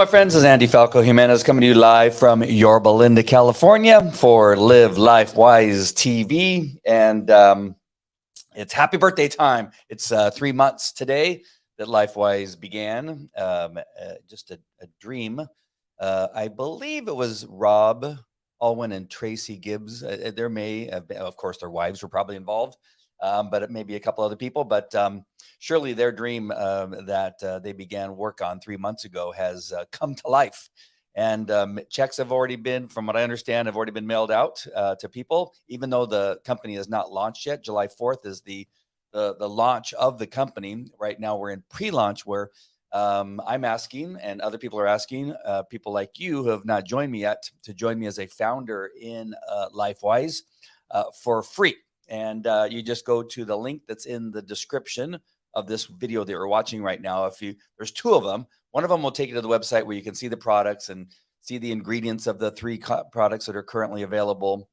My friends. This is Andy Falco Jimenez coming to you live from Yorba Linda, California for Live Life Wise TV. And it's happy birthday time. It's 3 months today that LifeWise began. Just a dream. I believe it was Rob Alwyn and Tracy Gibbs. There may have been, of course, their wives were probably involved, but it may be a couple other people. But surely their dream that they began work on 3 months ago has come to life. And checks have already been, from what I understand, have already been mailed out to people, even though the company is not launched yet. July 4th is the launch of the company. Right now we're in pre-launch where I'm asking, and other people are asking, people like you who have not joined me yet, to join me as a founder in LifeWise for free. And you just go to the link that's in the description of this video that you're watching right now. There's two of them. One of them will take you to the website where you can see the products and see the ingredients of the three products that are currently available.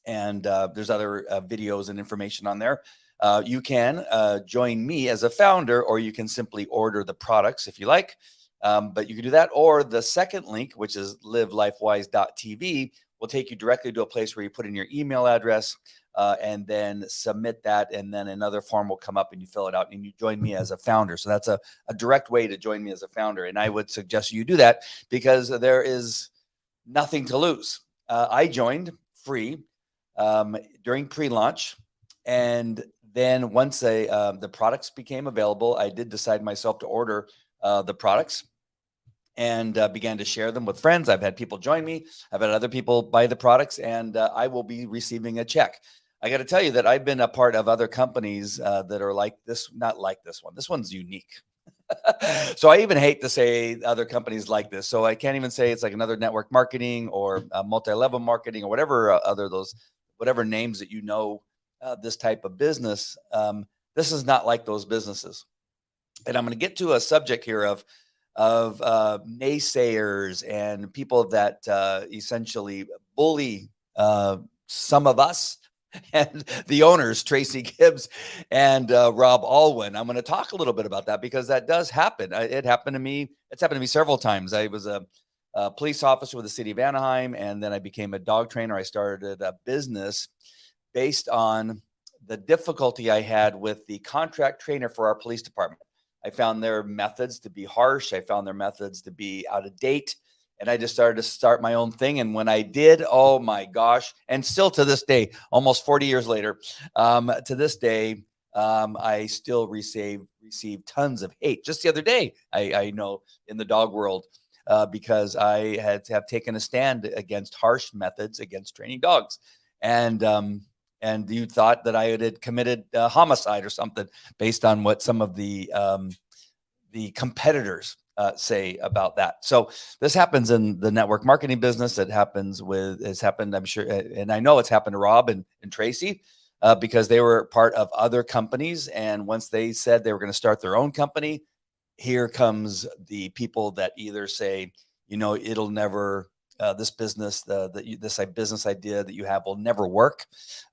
And there's other videos and information on there. You can join me as a founder, or you can simply order the products if you like. But you can do that, or the second link, which is livelifewise.tv, will take you directly to a place where you put in your email address and then submit that, and then another form will come up and you fill it out and you join me as a founder. So that's a direct way to join me as a founder, and I would suggest you do that because there is nothing to lose. I joined free during pre-launch, and then once the products became available, I did decide myself to order the products and began to share them with friends. I've had people join me. I've had other people buy the products, and I will be receiving a check. I got to tell you that I've been a part of other companies that are like this, not like this one. This one's unique. So I even hate to say other companies like this. So I can't even say it's like another network marketing or multi-level marketing or whatever whatever names that you know this type of business. This is not like those businesses. And I'm going to get to a subject here of naysayers and people that essentially bully some of us and the owners, Tracy Gibbs and Rob Alwyn. I'm going to talk a little bit about that because that does happen. It happened to me. It's happened to me several times. I was a police officer with the city of Anaheim, and then I became a dog trainer. I started a business based on the difficulty I had with the contract trainer for our police department. I found their methods to be harsh. I found their methods to be out of date. And I just started to start my own thing. And when I did, oh my gosh, and still to this day, almost 40 years later, to this day, I still receive tons of hate. Just the other day, I know in the dog world, because I have taken a stand against harsh methods against training dogs. And you thought that I had committed homicide or something based on what some of the competitors say about that. So this happens in the network marketing business. It has happened, I'm sure, and I know it's happened to Rob and Tracy because they were part of other companies. And once they said they were going to start their own company, here comes the people that either say, it'll never, this business, this business idea that you have will never work.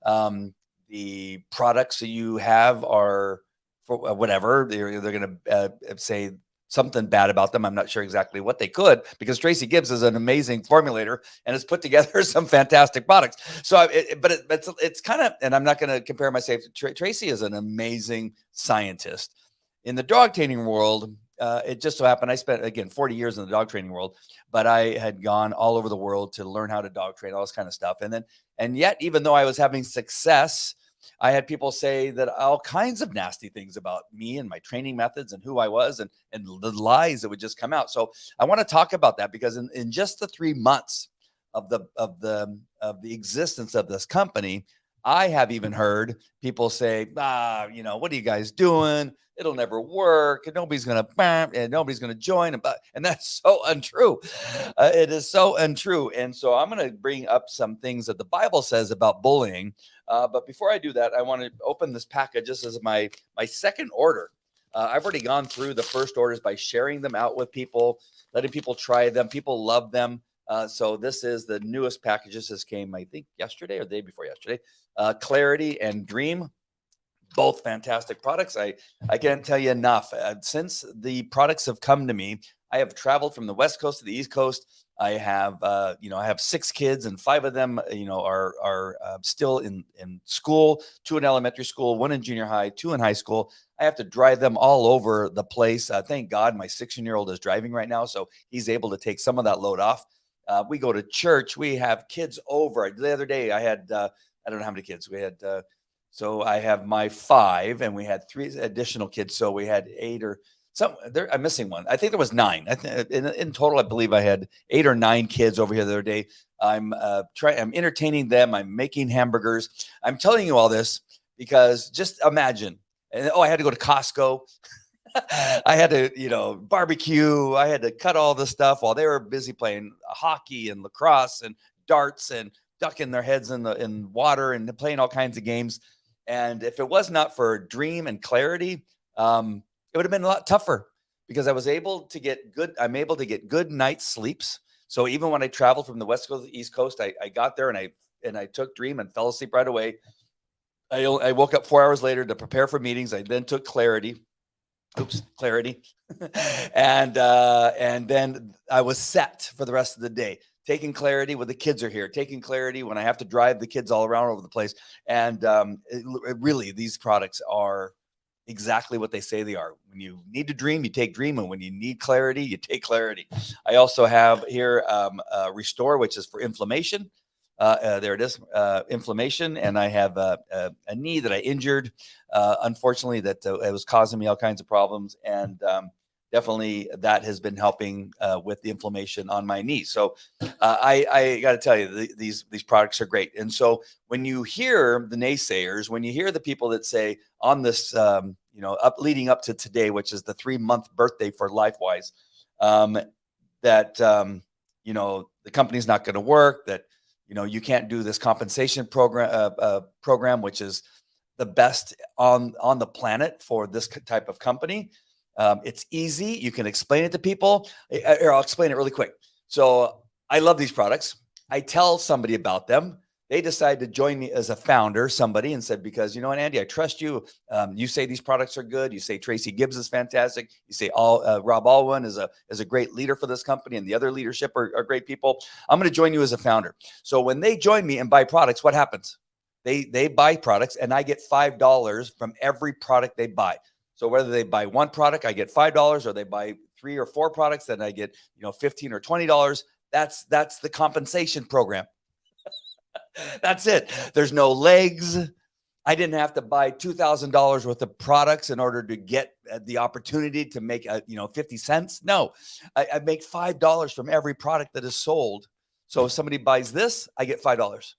The products that you have are for whatever. They're going to say something bad about them. I'm not sure exactly what they could, because Tracy Gibbs is an amazing formulator and has put together some fantastic products. So, it's kind of, and I'm not going to compare myself to Tracy is an amazing scientist. In the dog training world, it just so happened I spent, again, 40 years in the dog training world, but I had gone all over the world to learn how to dog train, all this kind of stuff. And yet, even though I was having success, I had people say that all kinds of nasty things about me and my training methods and who I was and the lies that would just come out. So I want to talk about that because in just the 3 months of the existence of this company, I have even heard people say, what are you guys doing? It'll never work. And nobody's going to join. And that's so untrue. It is so untrue. And so I'm going to bring up some things that the Bible says about bullying. But before I do that, I want to open this package. This is my second order. I've already gone through the first orders by sharing them out with people, letting people try them. People love them. So this is the newest packages. This came, I think, yesterday or the day before yesterday. Clarity and Dream, both fantastic products. I can't tell you enough. Since the products have come to me, I have traveled from the West Coast to the East Coast. I have, I have 6 kids, and 5 of them, are still in school. 2 in elementary school, 1 in junior high, 2 in high school. I have to drive them all over the place. Thank God, my 16-year-old is driving right now, so he's able to take some of that load off. We go to church. We have kids over. The other day, I had I don't know how many kids we had. So I have my 5, and we had 3 additional kids. So we had 8 or some. There, I'm missing one. I think there was 9. In total, I believe I had 8 or 9 kids over here the other day. I'm I'm entertaining them. I'm making hamburgers. I'm telling you all this because just imagine. And I had to go to Costco. I had to, barbecue. I had to cut all the stuff while they were busy playing hockey and lacrosse and darts and ducking their heads in water and playing all kinds of games. And if it was not for Dream and Clarity, it would have been a lot tougher because I'm able to get good night's sleeps. So even when I traveled from the West Coast to the East Coast, I got there and I took Dream and fell asleep right away. I woke up 4 hours later to prepare for meetings. I then took Clarity. and then I was set for the rest of the day. Taking Clarity when the kids are here, taking Clarity when I have to drive the kids all around over the place. And really, these products are exactly what they say they are. When you need to Dream, you take Dream, and when you need Clarity, you take Clarity. I also have here Restore, which is for inflammation. There it is, inflammation. And I have a knee that I injured, unfortunately, that it was causing me all kinds of problems. And definitely that has been helping with the inflammation on my knee. So I got to tell you, these products are great. And so when you hear the naysayers, when you hear the people that say on this, leading up to today, which is the 3-month birthday for LifeWise, that, the company's not going to work, that, you can't do this compensation program, which is the best on the planet for this type of company. It's easy. You can explain it to people. Here, I'll explain it really quick. So I love these products. I tell somebody about them. They decide to join me as a founder, somebody, and said, because, Andy, I trust you. You say these products are good. You say Tracy Gibbs is fantastic. You say Rob Alwyn is a great leader for this company, and the other leadership are great people. I'm going to join you as a founder. So when they join me and buy products, what happens? They buy products, and I get $5 from every product they buy. So whether they buy 1 product, I get $5, or they buy 3 or 4 products, then I get $15 or $20. That's the compensation program. That's it. There's no legs. I didn't have to buy $2,000 worth of products in order to get the opportunity to make 50 cents. No, I make $5 from every product that is sold. So if somebody buys this, I get $5.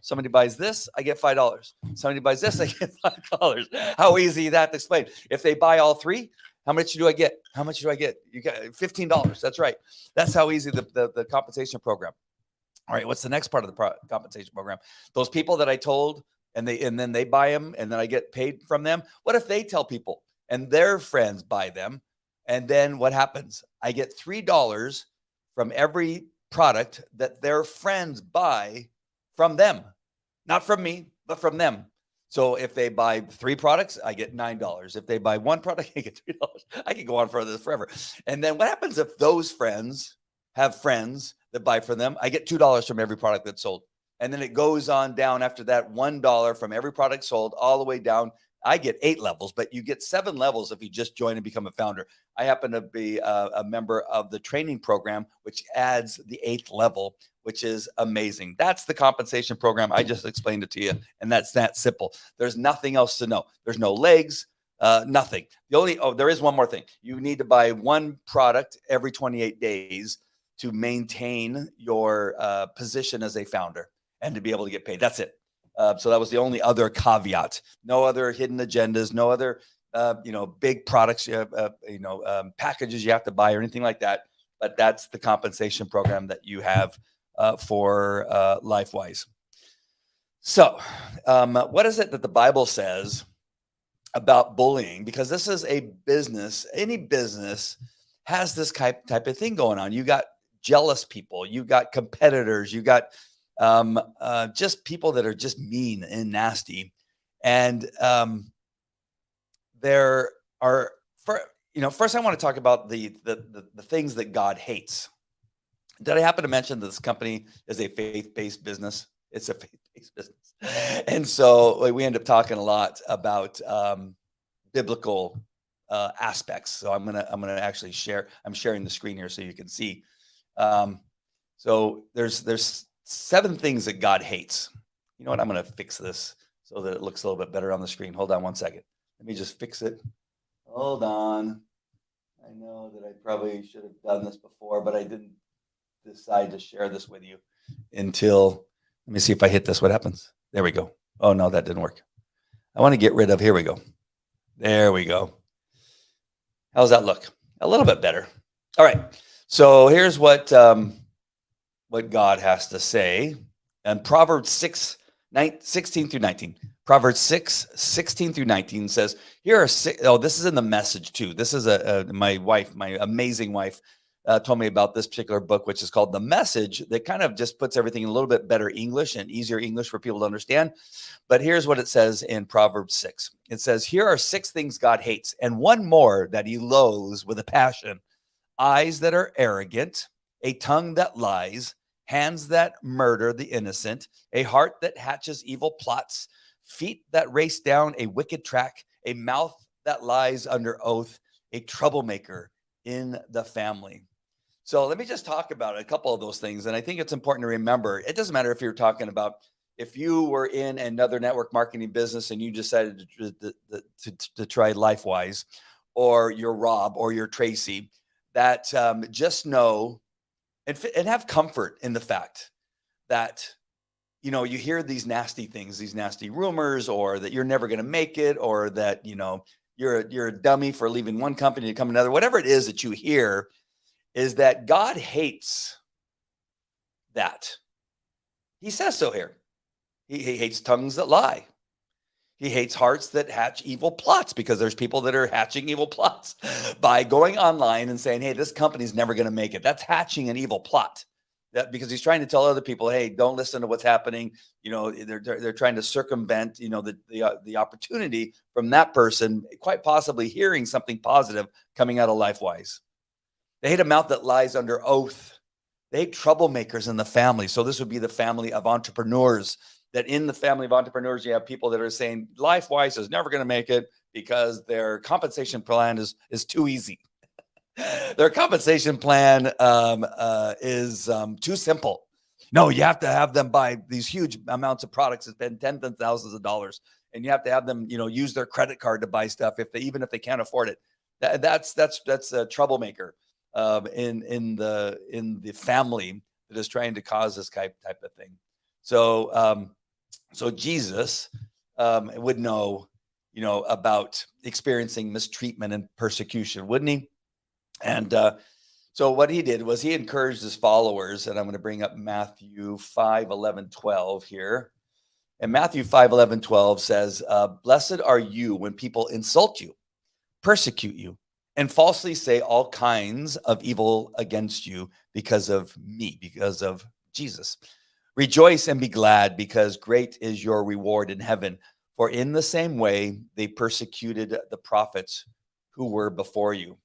Somebody buys this, I get $5. Somebody buys this, I get $5. How easy is that to explain? If they buy all 3, how much do I get? How much do I get? You got $15. That's right. That's how easy the compensation program. All right, what's the next part of the compensation program? Those people that I told, and then they buy them, and then I get paid from them. What if they tell people and their friends buy them? And then what happens? I get $3 from every product that their friends buy from them, not from me, but from them. So if they buy 3 products, I get $9. If they buy 1 product, I get $3. I can go on for this forever. And then what happens if those friends have friends that buy from them? I get $2 from every product that's sold. And then it goes on down after that, $1 from every product sold, all the way down. I get 8 levels, but you get 7 levels if you just join and become a founder. I happen to be a member of the training program, which adds the 8th level, which is amazing. That's the compensation program. I just explained it to you, and that's that simple. There's nothing else to know. There's no legs, nothing. There is one more thing. You need to buy 1 product every 28 days to maintain your position as a founder and to be able to get paid. That's it. So that was the only other caveat. No other hidden agendas, no other, big products, packages you have to buy or anything like that. But that's the compensation program that you have for LifeWise. So what is it that the Bible says about bullying? Because this is a business. Any business has this type of thing going on. You got jealous people, you got competitors, you got just people that are just mean and nasty. And there are, first I want to talk about the things that God hates. Did I happen to mention that this company is a faith-based business? It's a faith-based business. And so we end up talking a lot about biblical aspects. So I'm gonna actually share. I'm sharing the screen here so you can see. Um, so there's 7 things that God hates. You know what? I'm gonna fix this so that it looks a little bit better on the screen. Hold on one second. Let me just fix it. Hold on. I know that I probably should have done this before, but I didn't decide to share this with you until, let me see if I hit this. What happens? There we go. Oh no, that didn't work. I want to get rid of, here we go. There we go. How's that look? A little bit better. All right. So here's what God has to say. And Proverbs 16 through 19. Proverbs 16 through 19 says, here are 6. Oh, this is in the Message too. This is my wife, my amazing wife, told me about this particular book, which is called The Message, that kind of just puts everything in a little bit better English and easier English for people to understand. But here's what it says in Proverbs 6. It says, here are 6 things God hates, and one more that he loathes with a passion: eyes that are arrogant, a tongue that lies, hands that murder the innocent, a heart that hatches evil plots, feet that race down a wicked track, a mouth that lies under oath, a troublemaker in the family. So let me just talk about a couple of those things. And I think it's important to remember, it doesn't matter if you're talking about, if you were in another network marketing business and you decided to try LifeWise, or you're Rob or you're Tracy, that just know and have comfort in the fact that, you hear these nasty things, these nasty rumors, or that you're never going to make it, or that, you're a dummy for leaving one company to come another, whatever it is that you hear, is that God hates that. He says so here. He hates tongues that lie. He hates hearts that hatch evil plots, because there's people that are hatching evil plots by going online and saying, hey, this company's never going to make it. That's hatching an evil plot. That, because he's trying to tell other people, hey, don't listen to what's happening. They're trying to circumvent, the opportunity from that person, quite possibly hearing something positive coming out of LifeWise. They hate a mouth that lies under oath. They hate troublemakers in the family. So this would be the family of entrepreneurs. That in the family of entrepreneurs, you have people that are saying LifeWise is never going to make it because their compensation plan is too easy. Their compensation plan is too simple. No, you have to have them buy these huge amounts of products and spend tens of thousands of dollars, and you have to have them, use their credit card to buy stuff even if they can't afford it. That's a troublemaker in the family that is trying to cause this type of thing. So Jesus would know, about experiencing mistreatment and persecution, wouldn't he? And so what he did was he encouraged his followers, and I'm going to bring up Matthew 5:11-12 here. And Matthew 5:11-12 says, blessed are you when people insult you, persecute you, and falsely say all kinds of evil against you because of me, because of Jesus. Rejoice and be glad, because great is your reward in heaven. For in the same way they persecuted the prophets who were before you.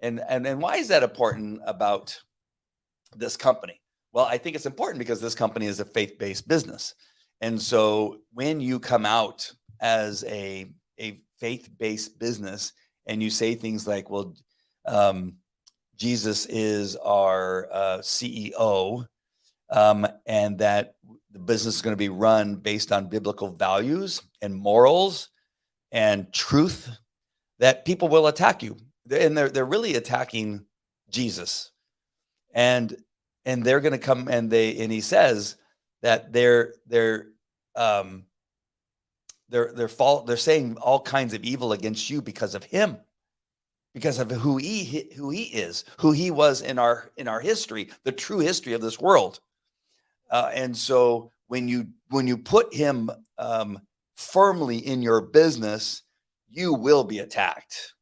And why is that important about this company? Well, I think it's important because this company is a faith-based business. And so when you come out as a faith-based business and you say things like, well, Jesus is our CEO, and that the business is going to be run based on biblical values and morals and truth, that people will attack you. And they're really attacking Jesus. And they're going to come and he says that they're saying all kinds of evil against you because of him, because of who he is, who he was in our history, the true history of this world. And so when you put him firmly in your business, you will be attacked.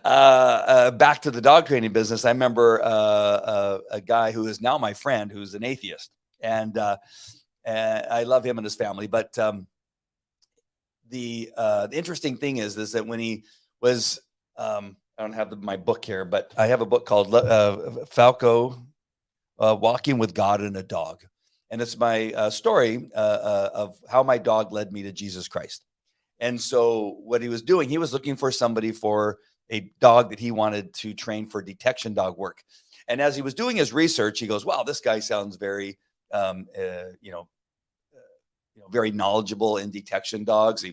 Back to the dog training business, I remember a guy who is now my friend, who's an atheist, and I love him and his family. But the interesting thing is that when he was I don't have my book here, but I have a book called Falco Walking with God and a Dog. And it's my story of how my dog led me to Jesus Christ. And so what he was doing, he was looking for somebody for a dog that he wanted to train for detection dog work. And as he was doing his research, he goes, "Wow, this guy sounds very, um, uh, you know, very knowledgeable in detection dogs."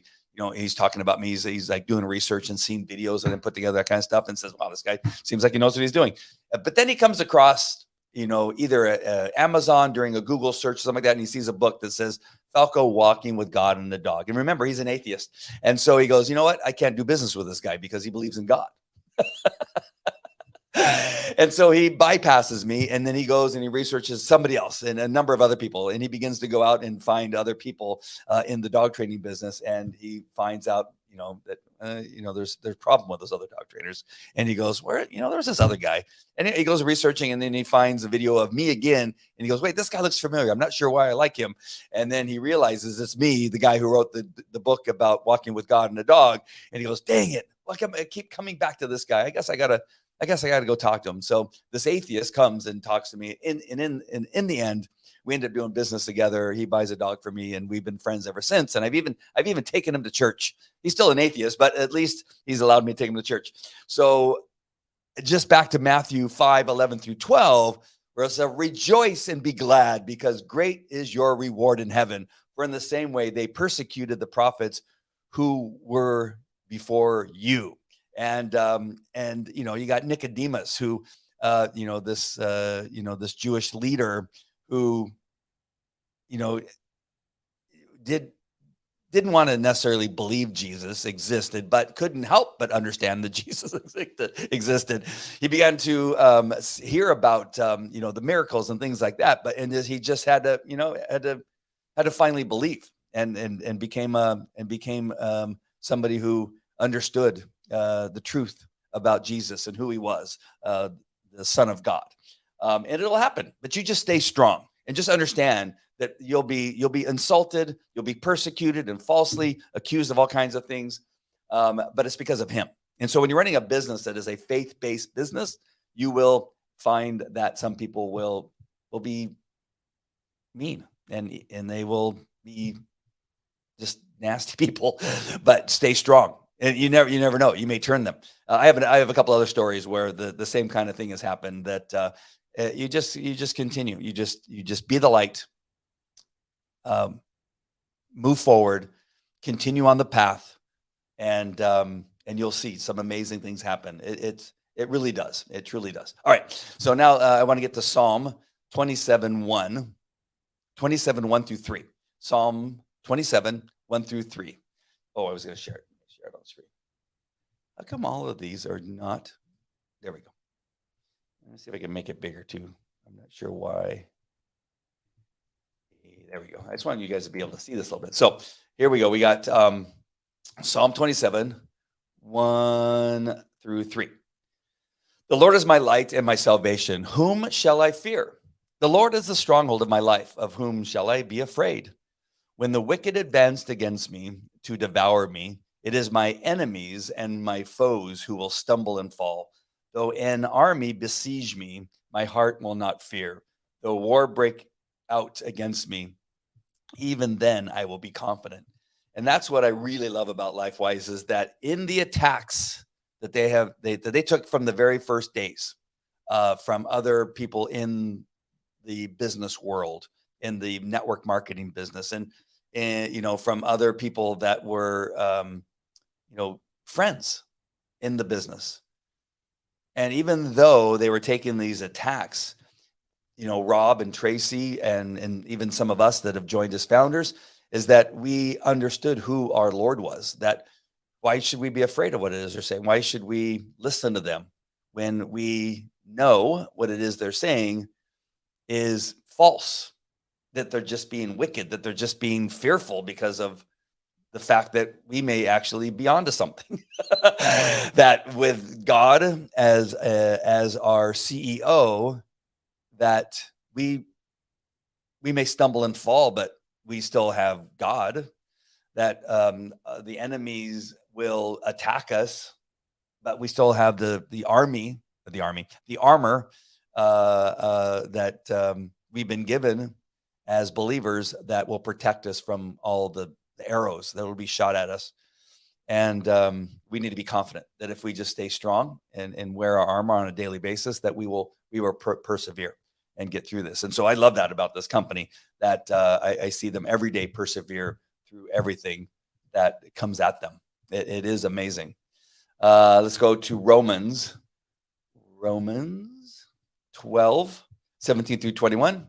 He's talking about me. He's like doing research and seeing videos and then put together that kind of stuff and says, "Wow, this guy seems like he knows what he's doing." But then he comes across, either Amazon during a Google search, something like that, and he sees a book that says Falco Walking with God and the Dog. And remember, he's an atheist. And so he goes, "You know what? I can't do business with this guy because he believes in God." And so he bypasses me, and then he goes and he researches somebody else and a number of other people, and he begins to go out and find other people in the dog training business, and he finds out that there's problem with those other dog trainers, and he goes, "Where, there's this other guy," and he goes researching, and then he finds a video of me again, and he goes, "Wait, this guy looks familiar. I'm not sure why I like him." And then he realizes it's me, the guy who wrote the book about walking with God and a dog, and he goes, "Dang it, I keep coming back to this guy. I guess I gotta go talk to him." So this atheist comes and talks to me. In the end, we end up doing business together. He buys a dog for me, and we've been friends ever since. And I've even taken him to church. He's still an atheist, but at least he's allowed me to take him to church. So just back to Matthew 5:11-12, where it says, "Rejoice and be glad, because great is your reward in heaven. For in the same way they persecuted the prophets who were before you." And you got Nicodemus, who this Jewish leader who did didn't want to necessarily believe Jesus existed, but couldn't help but understand that Jesus existed. He began to hear about the miracles and things like that, but he just had to finally believe, and became somebody who understood the truth about Jesus and who he was, the Son of God. And it'll happen, but you just stay strong and just understand that you'll be insulted, you'll be persecuted and falsely accused of all kinds of things, but it's because of him. And so when you're running a business that is a faith-based business, you will find that some people will be mean, and they will be just nasty people, but stay strong. And you never know. You may turn them. I have a couple other stories where the same kind of thing has happened. That you just continue. You just be the light. Move forward, continue on the path, and you'll see some amazing things happen. It really does. It truly does. All right. So now I want to get to Psalm 27:1, 27:1-3. Psalm 27:1-3. Oh, I was going to share it. Share it on screen. How come all of these are not? There we go. Let me see if I can make it bigger too. I'm not sure why. There we go. I just wanted you guys to be able to see this a little bit. So here we go. We got Psalm 27, 1-3. The Lord is my light and my salvation. Whom shall I fear? The Lord is the stronghold of my life. Of whom shall I be afraid? When the wicked advanced against me to devour me, it is my enemies and my foes who will stumble and fall. Though an army besiege me, my heart will not fear. Though war break out against me, even then I will be confident. And that's what I really love about LifeWise, is that in the attacks that they took from the very first days, from other people in the business world, in the network marketing business, and from other people that were friends in the business. And even though they were taking these attacks, Rob and Tracy and even some of us that have joined as founders, is that we understood who our Lord was. That why should we be afraid of what it is they're saying? Why should we listen to them when we know what it is they're saying is false? That they're just being wicked, that they're just being fearful because of the fact that we may actually be onto something. That with God as our CEO, that we may stumble and fall, but we still have God. That the enemies will attack us, but we still have the armor that we've been given as believers that will protect us from all the arrows that will be shot at us. And we need to be confident that if we just stay strong and wear our armor on a daily basis, that we will persevere and get through this. And so I love that about this company, that I see them every day persevere through everything that comes at them. It is amazing. Let's go to Romans 12, 17 through 21.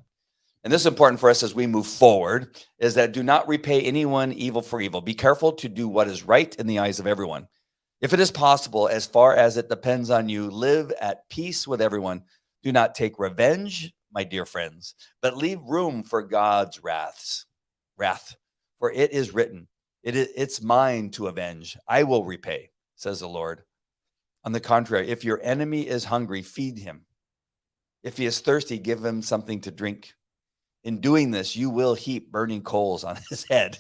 And this is important for us as we move forward, is that do not repay anyone evil for evil. Be careful to do what is right in the eyes of everyone. If it is possible, as far as it depends on you, live at peace with everyone. Do not take revenge, my dear friends, but leave room for God's wrath. For it is written, it's mine to avenge. I will repay, says the Lord. On the contrary, if your enemy is hungry, feed him. If he is thirsty, give him something to drink. In doing this, you will heap burning coals on his head.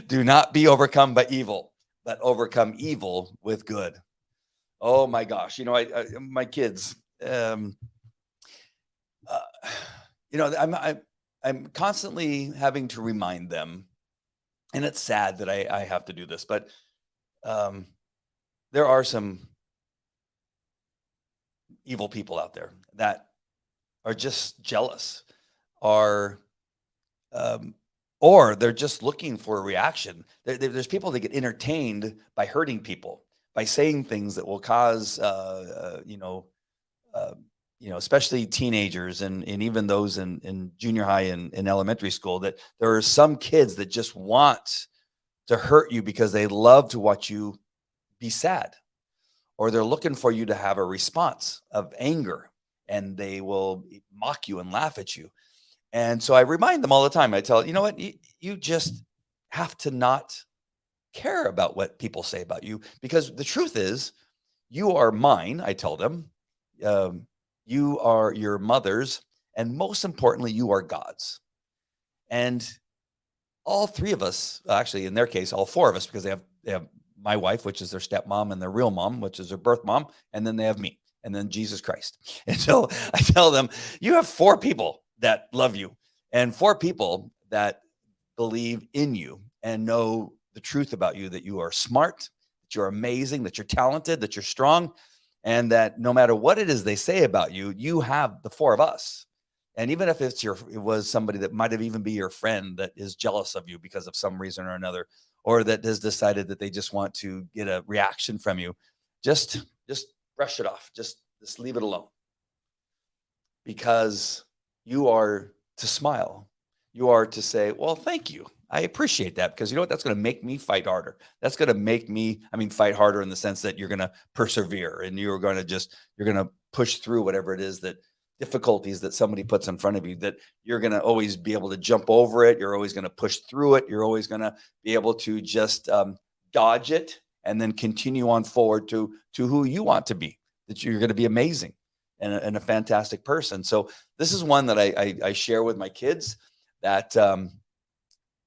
Do not be overcome by evil, but overcome evil with good. Oh my gosh. My kids, I'm constantly having to remind them, and it's sad that I have to do this, but there are some evil people out there that are just jealous, or they're just looking for a reaction. There's people that get entertained by hurting people, by saying things that will cause, especially teenagers and even those in junior high and in elementary school, that there are some kids that just want to hurt you because they love to watch you be sad, or they're looking for you to have a response of anger, and they will mock you and laugh at you. And so I remind them all the time. I tell, you know what, you just have to not care about what people say about you, because the truth is, you are mine. I tell them, you are your mother's, and most importantly, you are God's. And all three of us, actually, in their case, all four of us, because they have my wife, which is their stepmom, and their real mom, which is their birth mom, and then they have me, and then Jesus Christ. And so I tell them, you have four people that love you, and four people that believe in you and know the truth about you, that you are smart, that you're amazing, that you're talented, that you're strong, and that no matter what it is they say about you, you have the four of us. And even if it was somebody that might have even be your friend that is jealous of you because of some reason or another, or that has decided that they just want to get a reaction from you, just brush it off. Just leave it alone. Because you are to smile. You are to say, well, thank you. I appreciate that, because you know what? That's going to make me fight harder. That's going to make me, fight harder in the sense that you're going to persevere, and you're going to push through whatever it is, that difficulties that somebody puts in front of you, that you're going to always be able to jump over it. You're always going to push through it. You're always going to be able to just dodge it and then continue on forward to who you want to be, that you're going to be amazing and a fantastic person. So this is one that I share with my kids, that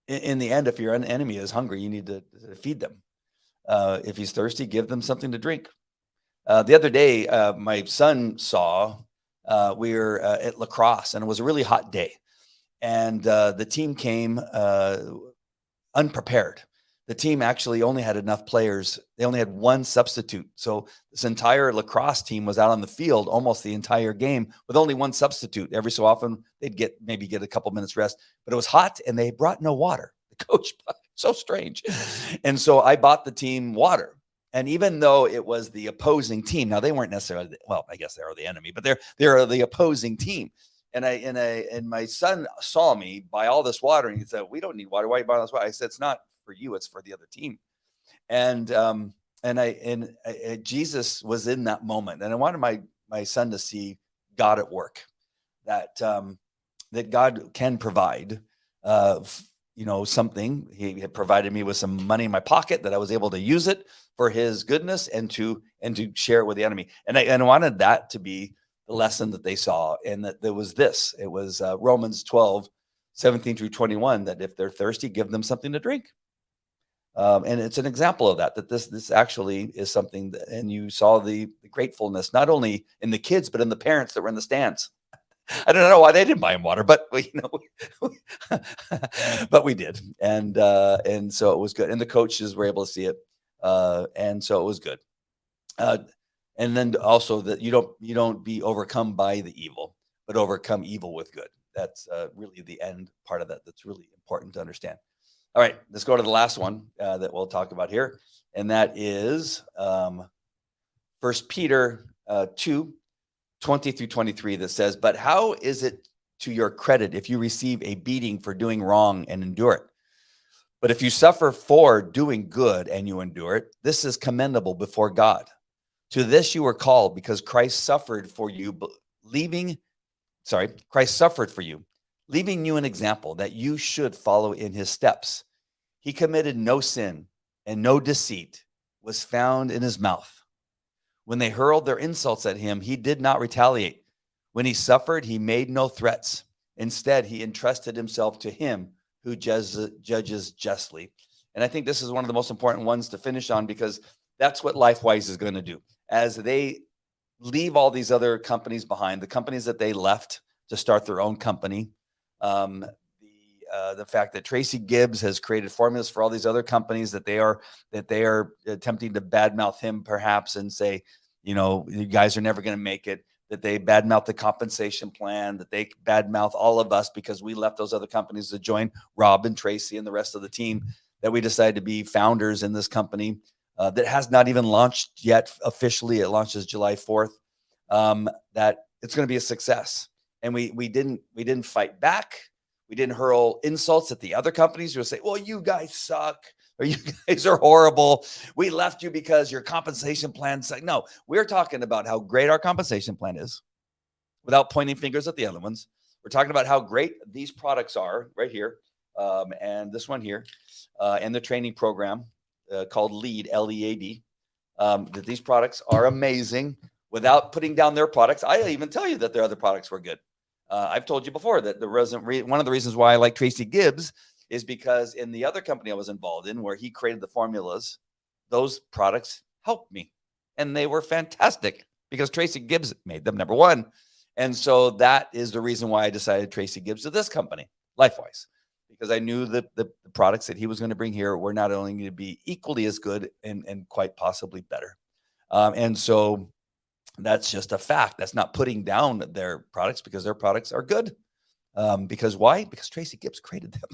in the end, if your enemy is hungry, you need to feed them. If he's thirsty, give them something to drink. The other day, my son saw, we were at lacrosse, and it was a really hot day, and the team came unprepared. The team actually only had enough players. They only had one substitute. So this entire lacrosse team was out on the field almost the entire game with only one substitute. Every so often they'd maybe get a couple minutes rest, but it was hot and they brought no water. The coach, so strange. And so I bought the team water. And even though it was the opposing team, now they weren't necessarily, well, I guess they are the enemy, but they're the opposing team. And my son saw me buy all this water, and he said, "We don't need water. Why are you buying this water?" I said, "It's not for you, it's for the other team." And Jesus was in that moment, and I wanted my son to see God at work, that God can provide something. He had provided me with some money in my pocket that I was able to use it for his goodness and to share it with the enemy. And I wanted that to be the lesson that they saw, and that there was this. It was Romans 12, 17 through 21, that if they're thirsty, give them something to drink. And it's an example of that this actually is something that, and you saw the gratefulness, not only in the kids, but in the parents that were in the stands. I don't know why they didn't buy him water, but but we did, and so it was good, and the coaches were able to see it, and so it was good. Uh, and then also that you don't be overcome by the evil, but overcome evil with good. That's really the end part of that. That's really important to understand. All right, let's go to the last one that we'll talk about here, and that is First Peter 2:20 through 23, that says, "But how is it to your credit if you receive a beating for doing wrong and endure it? But if you suffer for doing good and you endure it, this is commendable before God. To this you were called, because Christ suffered for you, Christ suffered for you, leaving you an example that you should follow in his steps. He committed no sin, and no deceit was found in his mouth. When they hurled their insults at him, he did not retaliate. When he suffered, he made no threats. Instead, he entrusted himself to him who judges justly." And I think this is one of the most important ones to finish on, because that's what LifeWise is going to do. As they leave all these other companies behind, the companies that they left to start their own company, the fact that Tracy Gibbs has created formulas for all these other companies that they are attempting to badmouth him, perhaps, and say, you guys are never going to make it. That they badmouth the compensation plan, that they badmouth all of us because we left those other companies to join Rob and Tracy and the rest of the team, that we decided to be founders in this company that has not even launched yet officially. It launches July 4th. That it's going to be a success. And we didn't fight back. We didn't hurl insults at the other companies who will say, "Well, you guys suck," or "You guys are horrible. We left you because your compensation plan sucked." No, we're talking about how great our compensation plan is without pointing fingers at the other ones. We're talking about how great these products are right here, and this one here, and the training program called LEAD, LEAD, that these products are amazing without putting down their products. I even tell you that their other products were good. I've told you before that one of the reasons why I like Tracy Gibbs is because in the other company I was involved in, where he created the formulas, those products helped me, and they were fantastic because Tracy Gibbs made them, number one. And so that is the reason why I decided Tracy Gibbs to this company, LifeWise, because I knew that the products that he was going to bring here were not only going to be equally as good and quite possibly better. And so that's just a fact. That's not putting down their products, because their products are good. Because why? Because Tracy Gibbs created them.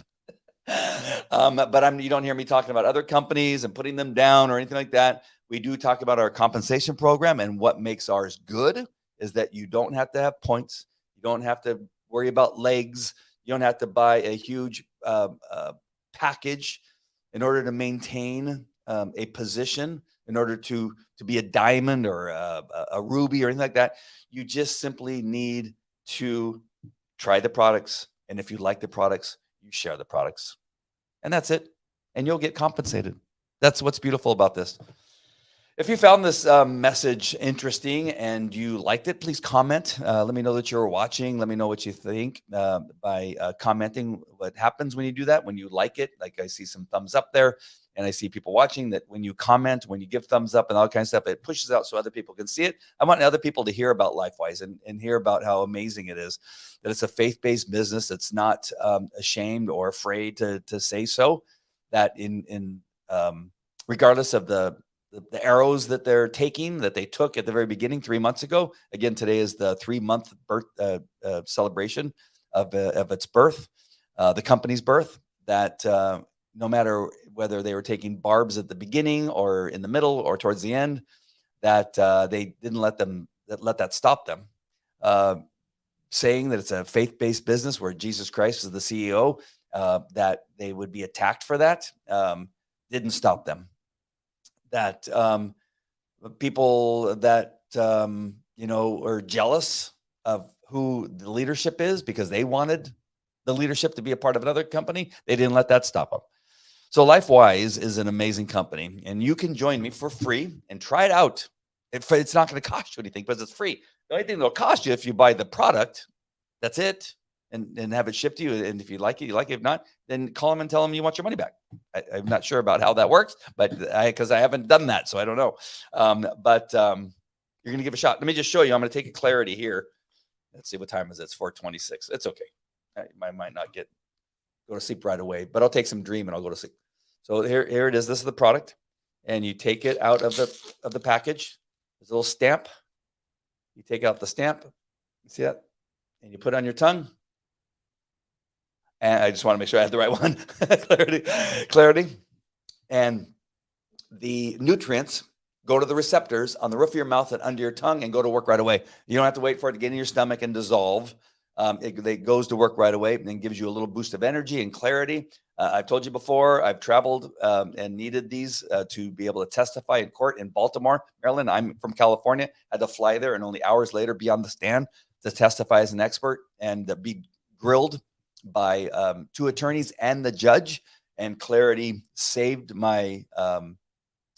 But you don't hear me talking about other companies and putting them down or anything like that. We do talk about our compensation program, and what makes ours good is that you don't have to have points. You don't have to worry about legs. You don't have to buy a huge package in order to maintain a position, in order to be a diamond or a ruby or anything like that. You just simply need to try the products. And if you like the products, you share the products. And that's it. And you'll get compensated. That's what's beautiful about this. If you found this message interesting and you liked it, please comment. Let me know that you're watching. Let me know what you think by commenting. What happens when you do that? When you like it, like I see some thumbs up there, and I see people watching, that when you comment, when you give thumbs up and all kinds of stuff, it pushes out so other people can see it. I want other people to hear about LifeWise and hear about how amazing it is, that it's a faith-based business that's not ashamed or afraid to say so, that in regardless of the arrows that they're taking, that they took at the very beginning 3 months ago. Again, today is the 3-month birth celebration of its birth, the company's birth, that no matter whether they were taking barbs at the beginning or in the middle or towards the end, that they didn't let that stop them. Saying that it's a faith-based business where Jesus Christ is the CEO, that they would be attacked for that, didn't stop them. That people that are jealous of who the leadership is because they wanted the leadership to be a part of another company, they didn't let that stop them. So LifeWise is an amazing company, and you can join me for free and try it out. It's not going to cost you anything because it's free. The only thing that'll cost you if you buy the product, that's it. and have it shipped to you. And if you like it, you like it. If not, then call them and tell them you want your money back. I'm not sure about how that works, but because I haven't done that, so I don't know. But you're going to give it a shot. Let me just show you. I'm going to take a Clarity here. Let's see, what time is it? It's 4:26. It's okay. I might not go to sleep right away, but I'll take some Dream and I'll go to sleep. So here it is. This is the product, and you take it out of the package. There's a little stamp. You take out the stamp. You see that? And you put it on your tongue. And I just want to make sure I had the right one. Clarity. And the nutrients go to the receptors on the roof of your mouth and under your tongue and go to work right away. You don't have to wait for it to get in your stomach and dissolve. It goes to work right away and gives you a little boost of energy and clarity. I've told you before, I've traveled and needed these to be able to testify in court in Baltimore, Maryland. I'm from California, had to fly there and only hours later be on the stand to testify as an expert and be grilled by 2 attorneys and the judge. And Clarity saved my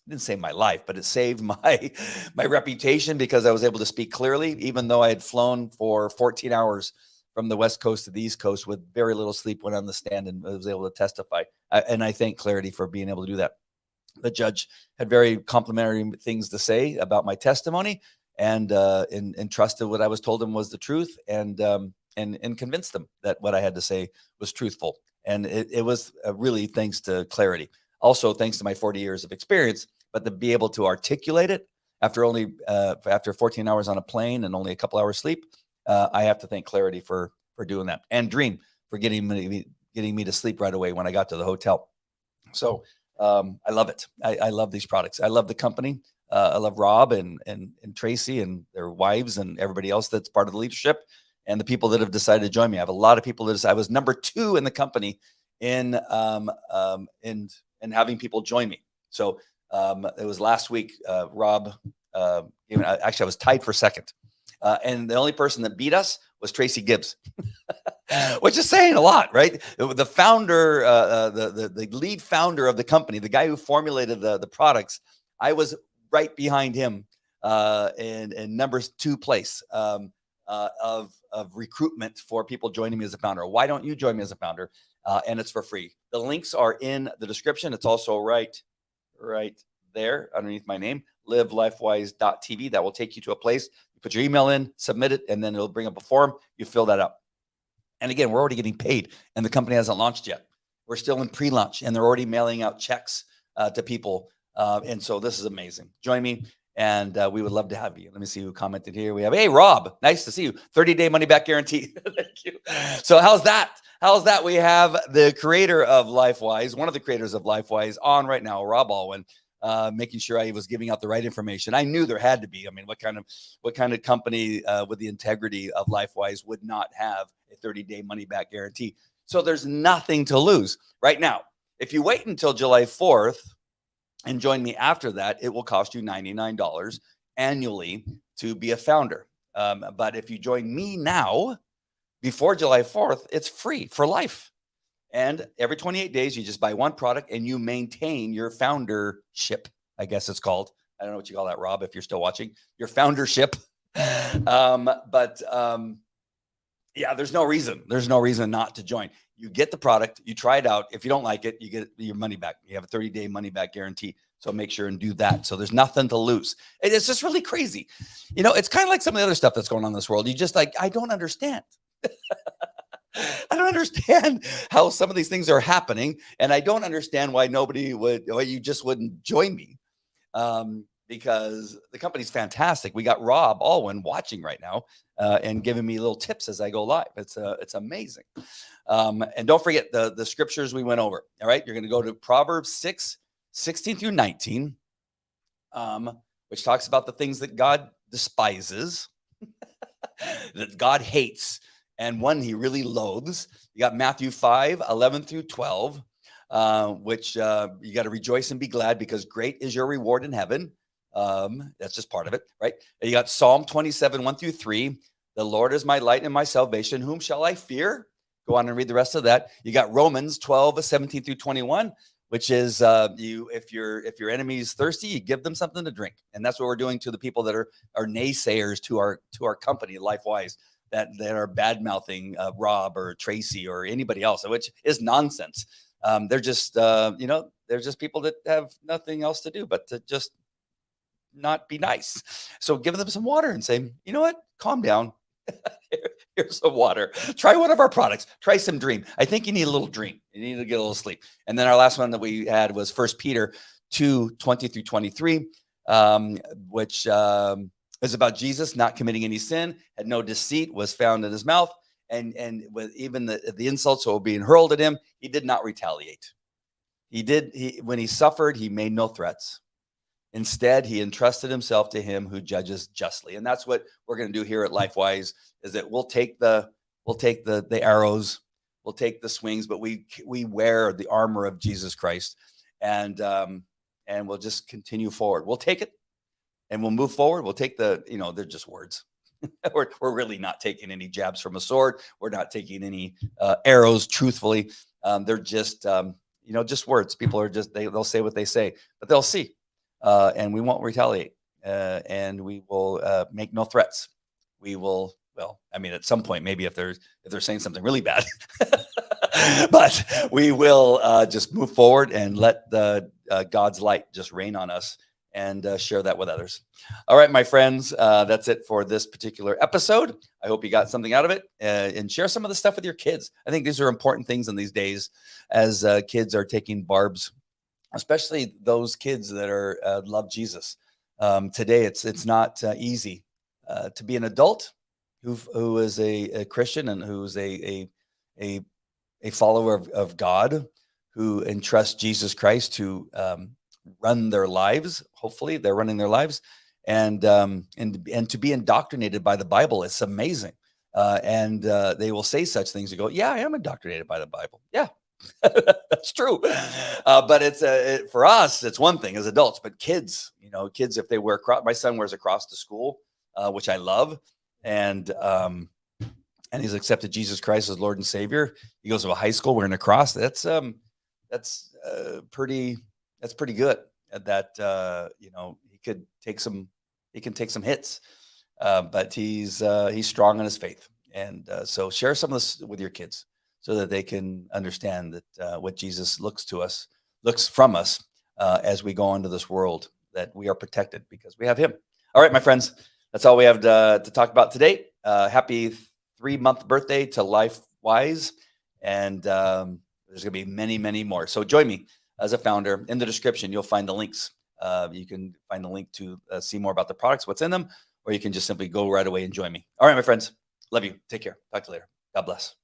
didn't save my life, but it saved my reputation because I was able to speak clearly, even though I had flown for 14 hours from the West Coast to the East Coast with very little sleep, went on the stand and was able to testify. And I thank Clarity for being able to do that. The judge had very complimentary things to say about my testimony, and trusted what I was told him was the truth, and convinced them that what I had to say was truthful. And it was really thanks to Clarity. Also, thanks to my 40 years of experience, but to be able to articulate it after 14 hours on a plane and only a couple hours sleep, I have to thank Clarity for doing that, and Dream for getting me to sleep right away when I got to the hotel. So I love it. I love these products. I love the company. I love Rob and Tracy and their wives and everybody else that's part of the leadership and the people that have decided to join me. I have a lot of people that I was number 2 in the company in having people join me. So it was last week. Rob, actually, I was tied for second, and the only person that beat us was Tracy Gibbs, which is saying a lot, right? The founder, the lead founder of the company, the guy who formulated the products, I was right behind him in number 2 place of recruitment for people joining me as a founder. Why don't you join me as a founder? And it's for free. The links are in the description. It's also right there underneath my name, livelifewise.tv. That will take you to a place. You put your email in, submit it, and then it'll bring up a form. You fill that up. And again, we're already getting paid, and the company hasn't launched yet. We're still in pre-launch, and they're already mailing out checks to people. And so this is amazing. Join me, and we would love to have you. Let me see who commented here. We have, hey, Rob, nice to see you. 30-day money-back guarantee. Thank you. So how's that? We have the creator of LifeWise, one of the creators of LifeWise, on right now, Rob Alwyn, making sure I was giving out the right information. I knew there had to be. I mean, what kind of company with the integrity of LifeWise would not have a 30-day money-back guarantee? So there's nothing to lose right now. If you wait until July 4th and join me after that, it will cost you $99 annually to be a founder. But if you join me now, before July 4th, it's free for life. And every 28 days, you just buy one product and you maintain your foundership, I guess it's called. I don't know what you call that, Rob, if you're still watching. Your foundership. Yeah, there's no reason. There's no reason not to join. You get the product, you try it out. If you don't like it, you get your money back. You have a 30-day money-back guarantee. So make sure and do that. So there's nothing to lose. It's just really crazy. You know, it's kind of like some of the other stuff that's going on in this world. You just I don't understand. I don't understand how some of these things are happening. And I don't understand why you just wouldn't join me. Because the company's fantastic. We got Rob Alwyn watching right now and giving me little tips as I go live. It's amazing. And don't forget the scriptures we went over. All right. You're going to go to Proverbs 6:16-19, which talks about the things that God despises, that God hates, and one he really loathes. You got Matthew 5:11-12, which you got to rejoice and be glad because great is your reward in heaven. That's just part of it, right? You got Psalm 27:1-3. The Lord is my light and my salvation. Whom shall I fear? Go on and read the rest of that. You got Romans 12:17-21, which is if your enemy is thirsty, you give them something to drink. And that's what we're doing to the people that are naysayers to our company, LifeWise. that are bad mouthing Rob or Tracy or anybody else, which is nonsense. They're just they're just people that have nothing else to do but to just not be nice. So give them some water and say, you know what, calm down. Here's some water. Try one of our products. Try some Dream. I think you need a little dream. You need to get a little sleep. And then our last one that we had was First Peter 2:20 through 23, which is about Jesus not committing any sin, had no deceit, was found in his mouth, and with even the insults that were being hurled at him, he did not retaliate. When he suffered, he made no threats. Instead, he entrusted himself to him who judges justly. And that's what we're going to do here at LifeWise, is that we'll take the arrows, we'll take the swings, but we wear the armor of Jesus Christ, and we'll just continue forward. We'll take it and we'll move forward. We'll take they're just words. we're really not taking any jabs from a sword. We're not taking any arrows, truthfully. They're just words. People are just, they'll say what they say, but they'll see. And we won't retaliate, and we will make no threats. We will, at some point, maybe if they're saying something really bad, but we will just move forward and let the God's light just rain on us, and share that with others. All right, my friends, that's it for this particular episode. I hope you got something out of it, and share some of the stuff with your kids. I think these are important things in these days as kids are taking barbs, especially those kids that are love Jesus. Today, it's not easy to be an adult who is a Christian and who's a follower of God, who entrusts Jesus Christ to run their lives. Hopefully, they're running their lives, and to be indoctrinated by the Bible. It's amazing, and they will say such things. You go, yeah, I am indoctrinated by the Bible. Yeah. That's true. But it's for us, it's one thing as adults, but kids, if they wear a cross, my son wears a cross to school, which I love. And he's accepted Jesus Christ as Lord and Savior. He goes to a high school wearing a cross. That's pretty good. That he can take some hits, but he's strong in his faith. And so share some of this with your kids, so that they can understand that what Jesus looks from us as we go into this world, that we are protected because we have him. All right, my friends, that's all we have to talk about today. Happy 3-month birthday to LifeWise. And there's going to be many, many more. So join me as a founder. In the description, you'll find the links. You can find the link to see more about the products, what's in them, or you can just simply go right away and join me. All right, my friends, love you. Take care. Talk to you later. God bless.